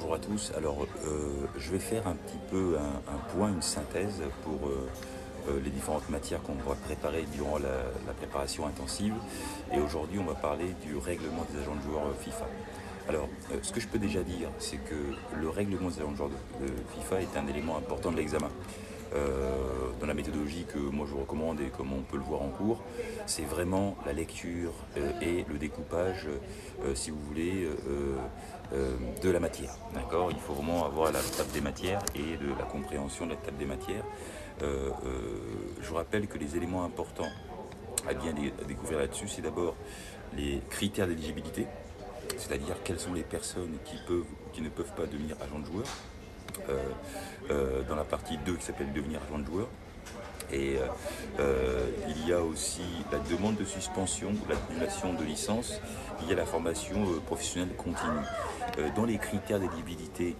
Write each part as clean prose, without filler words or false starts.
Bonjour à tous. Alors, je vais faire un petit peu un point, une synthèse pour les différentes matières qu'on va préparer durant la préparation intensive. Et aujourd'hui, on va parler du règlement des agents de joueurs FIFA. Alors, ce que je peux déjà dire, c'est que le règlement des agents de joueurs de FIFA est un élément important de l'examen. Dans la méthodologie que moi je vous recommande et comme on peut le voir en cours, c'est vraiment la lecture et le découpage, si vous voulez, de la matière. D'accord. Il faut vraiment avoir la table des matières et de la compréhension de la table des matières. Je vous rappelle que les éléments importants à bien découvrir là-dessus, c'est d'abord les critères d'éligibilité, c'est-à-dire quelles sont les personnes qui peuvent ou qui ne peuvent pas devenir agents de joueurs. Dans la partie 2 qui s'appelle devenir agent de joueur. Et il y a aussi la demande de suspension, l'annulation de licence, il y a la formation professionnelle continue. Dans les critères d'éligibilité,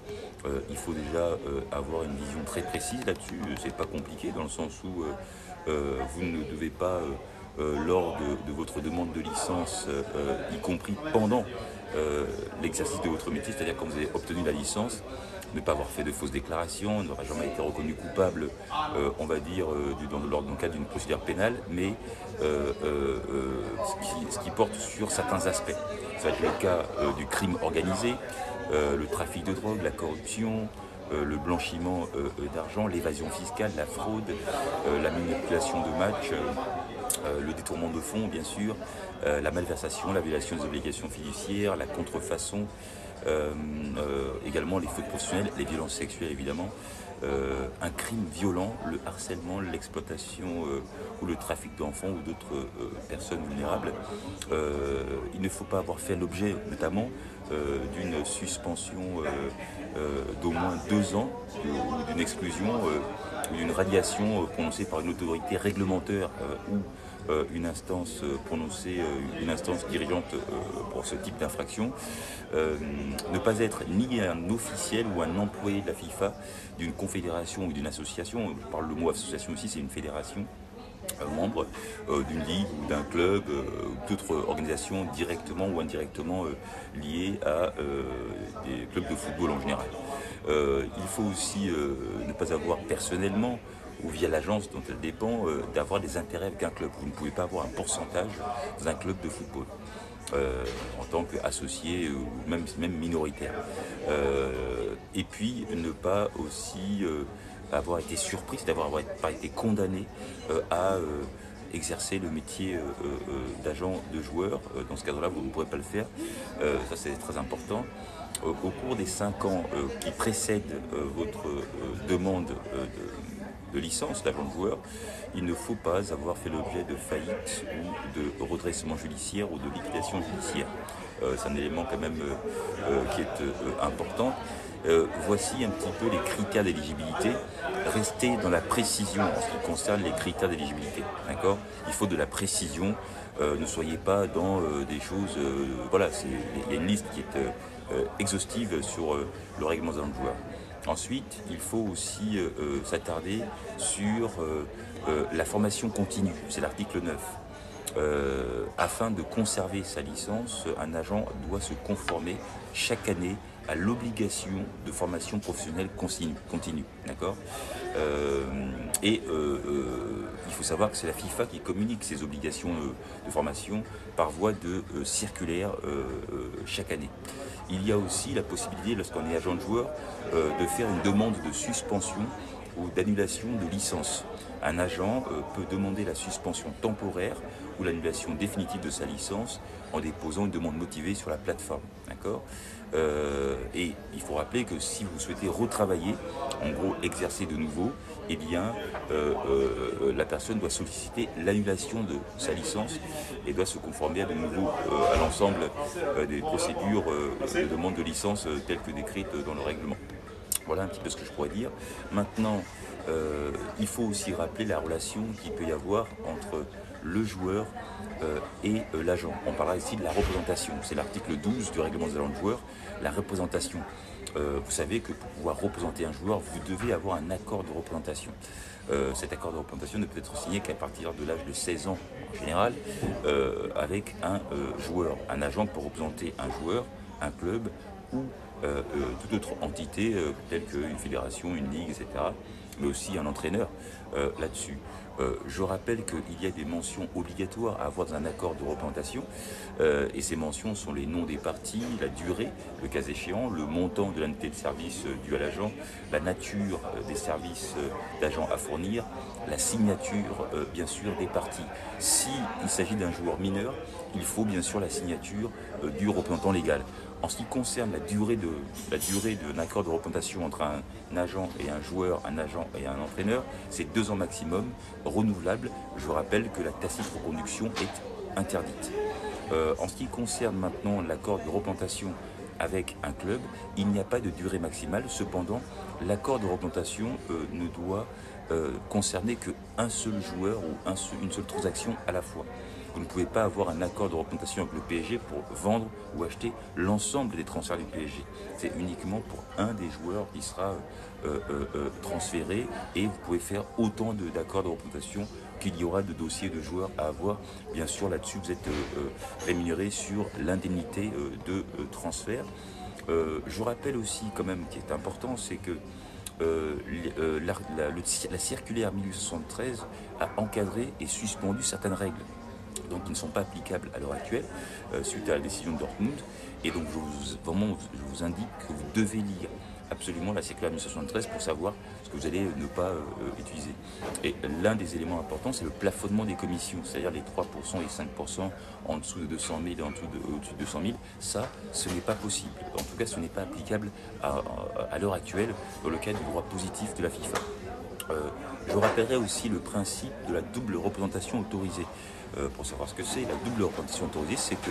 il faut déjà avoir une vision très précise là-dessus. C'est pas compliqué dans le sens où vous ne devez pas, lors de votre demande de licence, y compris pendant l'exercice de votre métier, c'est-à-dire quand vous avez obtenu la licence, ne pas avoir fait de fausses déclarations, n'aura jamais été reconnu coupable, on va dire, dans le cadre d'une procédure pénale, mais ce qui porte sur certains aspects. Ça va être le cas du crime organisé, le trafic de drogue, la corruption, le blanchiment d'argent, l'évasion fiscale, la fraude, la manipulation de matchs, le détournement de fonds, bien sûr, la malversation, la violation des obligations fiduciaires, la contrefaçon, également les fautes professionnelles, les violences sexuelles évidemment, un crime violent, le harcèlement, l'exploitation ou le trafic d'enfants ou d'autres personnes vulnérables. Il ne faut pas avoir fait l'objet notamment d'une suspension d'au moins 2 ans ou d'une exclusion ou d'une radiation prononcée par une autorité réglementaire ou une instance prononcée, une instance dirigeante pour ce type d'infraction. Ne pas être ni un officiel ou un employé de la FIFA, d'une confédération ou d'une association, je parle le mot association ici, c'est une fédération, membre d'une ligue ou d'un club ou d'autres organisations directement ou indirectement liées à des clubs de football en général. Il faut aussi ne pas avoir personnellement ou via l'agence dont elle dépend, d'avoir des intérêts avec un club. Vous ne pouvez pas avoir un pourcentage dans un club de football en tant qu'associé ou même minoritaire. Et puis ne pas aussi avoir été surpris, d'avoir pas été condamné à exercer le métier d'agent de joueur. Dans ce cadre-là, vous ne pourrez pas le faire. Ça, c'est très important. Au cours des 5 ans qui précèdent votre demande de licence d'agent de joueur, il ne faut pas avoir fait l'objet de faillite ou de redressement judiciaire ou de liquidation judiciaire. C'est un élément quand même qui est important. Voici un petit peu les critères d'éligibilité. Restez dans la précision en ce qui concerne les critères d'éligibilité. D'accord ? Il faut de la précision. Ne soyez pas dans des choses... voilà, il y a une liste qui est exhaustive sur le règlement des agents de joueurs. Ensuite, il faut aussi s'attarder sur la formation continue, c'est l'article 9. Afin de conserver sa licence, un agent doit se conformer chaque année à l'obligation de formation professionnelle continue. D'accord. Il faut savoir que c'est la FIFA qui communique ces obligations de formation par voie de circulaire chaque année. Il y a aussi la possibilité, lorsqu'on est agent de joueur, de faire une demande de suspension ou d'annulation de licence. Un agent peut demander la suspension temporaire ou l'annulation définitive de sa licence en déposant une demande motivée sur la plateforme. D'accord. Et il faut rappeler que si vous souhaitez retravailler, en gros exercer de nouveau, eh bien la personne doit solliciter l'annulation de sa licence et doit se conformer de nouveau à l'ensemble des procédures de demande de licence telles que décrites dans le règlement. Voilà un petit peu ce que je pourrais dire. Maintenant, il faut aussi rappeler la relation qu'il peut y avoir entre le joueur et l'agent. On parlera ici de la représentation. C'est l'article 12 du règlement des agents de joueurs, la représentation. Vous savez que pour pouvoir représenter un joueur, vous devez avoir un accord de représentation. Cet accord de représentation ne peut être signé qu'à partir de l'âge de 16 ans en général, avec un joueur. Un agent pour représenter un joueur, un club, ou toute autre entité telle qu'une fédération, une ligue, etc., mais aussi un entraîneur là-dessus. Je rappelle qu'il y a des mentions obligatoires à avoir dans un accord de représentation, et ces mentions sont les noms des parties, la durée, le cas échéant, le montant de l'indemnité de service due à l'agent, la nature des services d'agent à fournir, la signature bien sûr des parties. S'il s'agit d'un joueur mineur, il faut bien sûr la signature du représentant légal. En ce qui concerne la durée d'un accord de représentation entre un agent et un joueur, un agent et un entraîneur, c'est 2 ans maximum, renouvelable. Je rappelle que la tacite reconduction est interdite. En ce qui concerne maintenant l'accord de représentation avec un club, il n'y a pas de durée maximale. Cependant, l'accord de représentation ne doit concerner qu'un seul joueur ou une seule transaction à la fois. Vous ne pouvez pas avoir un accord de représentation avec le PSG pour vendre ou acheter l'ensemble des transferts du PSG. C'est uniquement pour un des joueurs qui sera transféré, et vous pouvez faire autant d'accords de représentation qu'il y aura de dossiers de joueurs à avoir. Bien sûr, là-dessus, vous êtes rémunéré sur l'indemnité de transfert. Je rappelle aussi quand même, qui est important, c'est que la circulaire 1873 a encadré et suspendu certaines règles, donc qui ne sont pas applicables à l'heure actuelle suite à la décision de Dortmund. Et donc je vous indique que vous devez lire absolument la circulaire 1973 pour savoir ce que vous allez ne pas utiliser. Et l'un des éléments importants, c'est le plafonnement des commissions, c'est-à-dire les 3% et 5% en dessous de 200 000 et au-dessus de 200 000. Ça, ce n'est pas possible. En tout cas, ce n'est pas applicable à l'heure actuelle dans le cadre du droit positif de la FIFA. Je rappellerai aussi le principe de la double représentation autorisée. Pour savoir ce que c'est, la double représentation autorisée, c'est que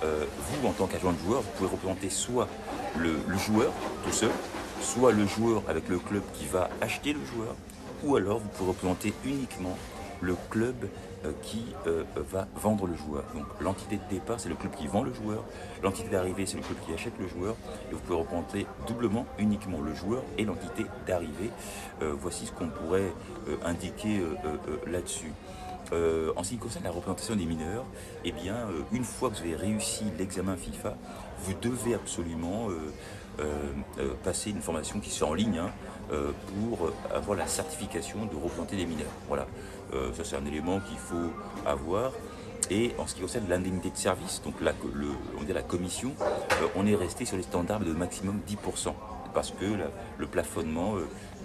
vous, en tant qu'agent de joueur, vous pouvez représenter soit le joueur tout seul, soit le joueur avec le club qui va acheter le joueur, ou alors vous pouvez représenter uniquement le club qui va vendre le joueur. Donc l'entité de départ, c'est le club qui vend le joueur, l'entité d'arrivée, c'est le club qui achète le joueur, et vous pouvez représenter doublement, uniquement le joueur et l'entité d'arrivée. Voici ce qu'on pourrait indiquer là-dessus. En ce qui concerne la représentation des mineurs, eh bien, une fois que vous avez réussi l'examen FIFA, vous devez absolument passer une formation qui se fait en ligne pour avoir la certification de représenter des mineurs. Voilà, ça c'est un élément qu'il faut avoir. Et en ce qui concerne l'indemnité de service, donc on dit la commission, on est resté sur les standards de maximum 10%, parce que le plafonnement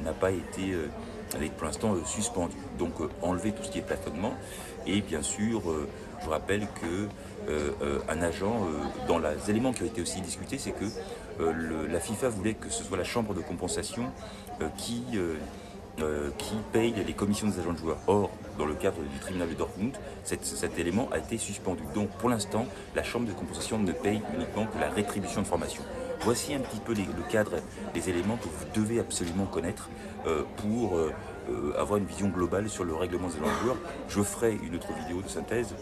n'a pas été pour l'instant suspendu. Donc enlever tout ce qui est plafonnement. Et bien sûr, je rappelle que un agent, dans les éléments qui ont été aussi discutés, c'est que la FIFA voulait que ce soit la chambre de compensation qui paye les commissions des agents de joueurs. Or, dans le cadre du tribunal de Dortmund, cet élément a été suspendu. Donc pour l'instant, la chambre de compensation ne paye uniquement que la rétribution de formation. Voici un petit peu le cadre, les éléments que vous devez absolument connaître pour avoir une vision globale sur le règlement des agents de joueurs. Je ferai une autre vidéo de synthèse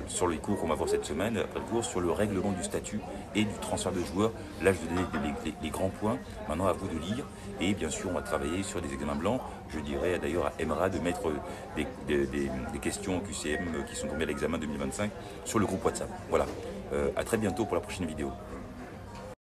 sur les cours qu'on va voir cette semaine, après le cours sur le règlement du statut et du transfert de joueurs. Là, je vais donner les grands points. Maintenant, à vous de lire. Et bien sûr, on va travailler sur des examens blancs. Je dirais d'ailleurs à Emra de mettre des questions QCM qui sont tombées à l'examen 2025 sur le groupe WhatsApp. Voilà. À très bientôt pour la prochaine vidéo.